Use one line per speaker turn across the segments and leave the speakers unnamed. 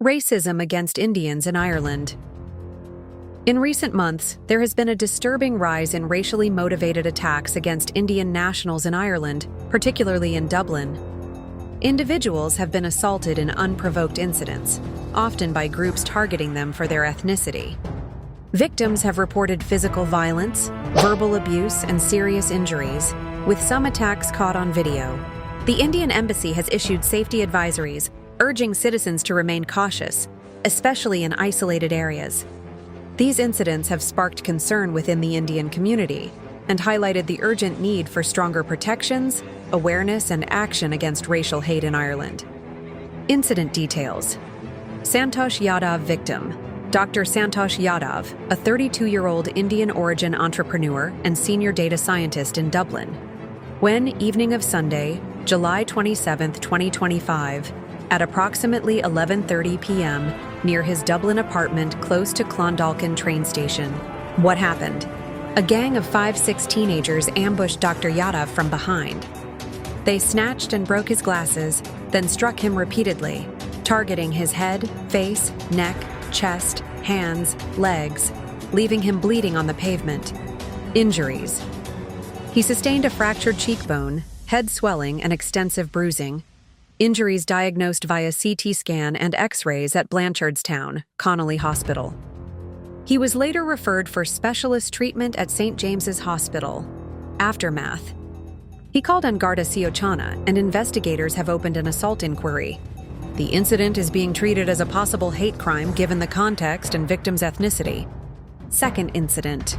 Racism against Indians in Ireland. In recent months, there has been a disturbing rise in racially motivated attacks against Indian nationals in Ireland, particularly in Dublin. Individuals have been assaulted in unprovoked incidents, often by groups targeting them for their ethnicity. Victims have reported physical violence, verbal abuse, and serious injuries, with some attacks caught on video. The Indian Embassy has issued safety advisories, urging citizens to remain cautious, especially in isolated areas. These incidents have sparked concern within the Indian community and highlighted the urgent need for stronger protections, awareness, and action against racial hate in Ireland. Incident details. Santosh Yadav victim. Dr. Santosh Yadav, a 32-year-old Indian origin entrepreneur and senior data scientist in Dublin. When, evening of Sunday, July 27, 2025, at approximately 11:30 p.m., near his Dublin apartment close to Clondalkin train station. What happened? A gang of 5-6 teenagers ambushed Dr. Yadav from behind. They snatched and broke his glasses, then struck him repeatedly, targeting his head, face, neck, chest, hands, legs, leaving him bleeding on the pavement. Injuries. He sustained a fractured cheekbone, head swelling, and extensive bruising. Injuries diagnosed via CT scan and X-rays at Blanchardstown, Connolly Hospital. He was later referred for specialist treatment at St. James's Hospital. Aftermath. He called on Garda Síochána, and investigators have opened an assault inquiry. The incident is being treated as a possible hate crime given the context and victim's ethnicity. Second incident.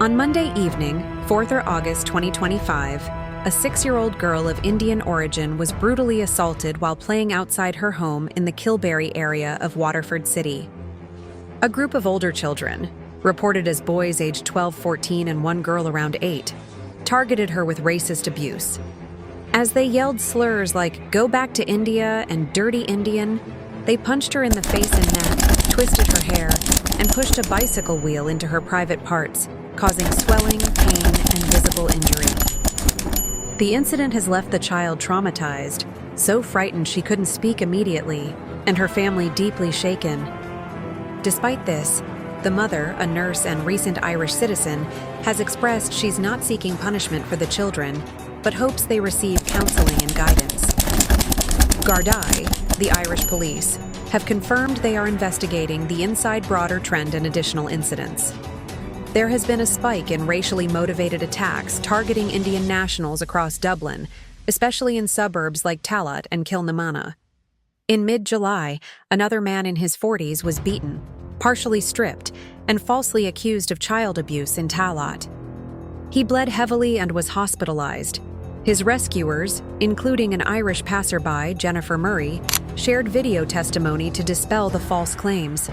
On Monday evening, 4th August 2025, a 6-year-old girl of Indian origin was brutally assaulted while playing outside her home in the Kilberry area of Waterford City. A group of older children, reported as boys aged 12-14 and one girl around 8, targeted her with racist abuse. As they yelled slurs like, "Go back to India" and "Dirty Indian," they punched her in the face and neck, twisted her hair, and pushed a bicycle wheel into her private parts, causing swelling, pain, and visible injury. The incident has left the child traumatized, so frightened she couldn't speak immediately, and her family deeply shaken. Despite this, the mother, a nurse and recent Irish citizen, has expressed she's not seeking punishment for the children, but hopes they receive counseling and guidance. Gardaí, the Irish police, have confirmed they are investigating the inside broader trend and additional incidents. There has been a spike in racially motivated attacks targeting Indian nationals across Dublin, especially in suburbs like Tallaght and Kilnamanagh. In mid-July, another man in his 40s was beaten, partially stripped, and falsely accused of child abuse in Tallaght. He bled heavily and was hospitalized. His rescuers, including an Irish passerby, Jennifer Murray, shared video testimony to dispel the false claims.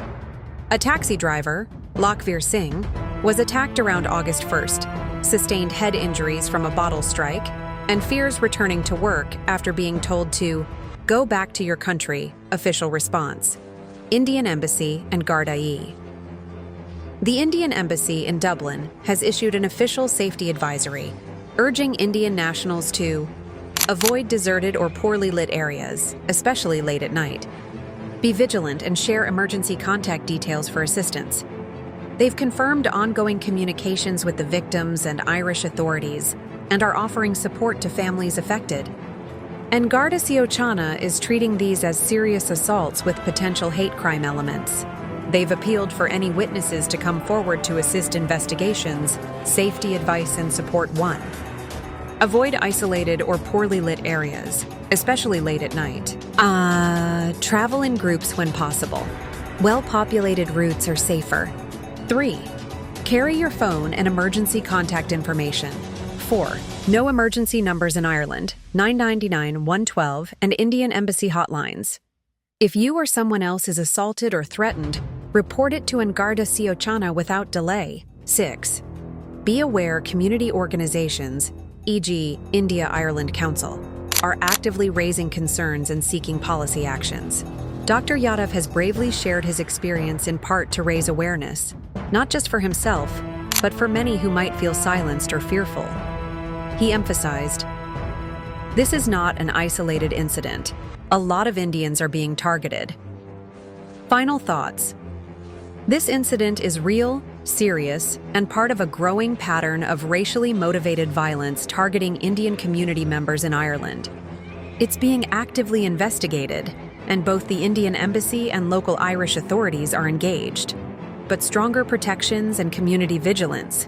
A taxi driver, Lakhvir Singh, was attacked around August 1st, sustained head injuries from a bottle strike, and fears returning to work after being told to "go back to your country," official response. Indian Embassy and Gardaí. The Indian Embassy in Dublin has issued an official safety advisory, urging Indian nationals to avoid deserted or poorly lit areas, especially late at night. Be vigilant and share emergency contact details for assistance. They've confirmed ongoing communications with the victims and Irish authorities and are offering support to families affected. And Garda Síochána is treating these as serious assaults with potential hate crime elements. They've appealed for any witnesses to come forward to assist investigations. Safety advice and support 1. Avoid isolated or poorly lit areas, especially late at night. Travel in groups when possible. Well-populated routes are safer. 3. Carry your phone and emergency contact information. 4. No emergency numbers in Ireland, 999 112, and Indian Embassy hotlines. If you or someone else is assaulted or threatened, report it to Garda Síochána without delay. 6. Be aware community organizations, e.g. India-Ireland Council, are actively raising concerns and seeking policy actions. Dr. Yadav has bravely shared his experience in part to raise awareness, not just for himself, but for many who might feel silenced or fearful. He emphasized, "This is not an isolated incident. A lot of Indians are being targeted. Final thoughts. This incident is real, serious, and part of a growing pattern of racially motivated violence targeting Indian community members in Ireland. It's being actively investigated, and both the Indian Embassy and local Irish authorities are engaged. But stronger protections and community vigilance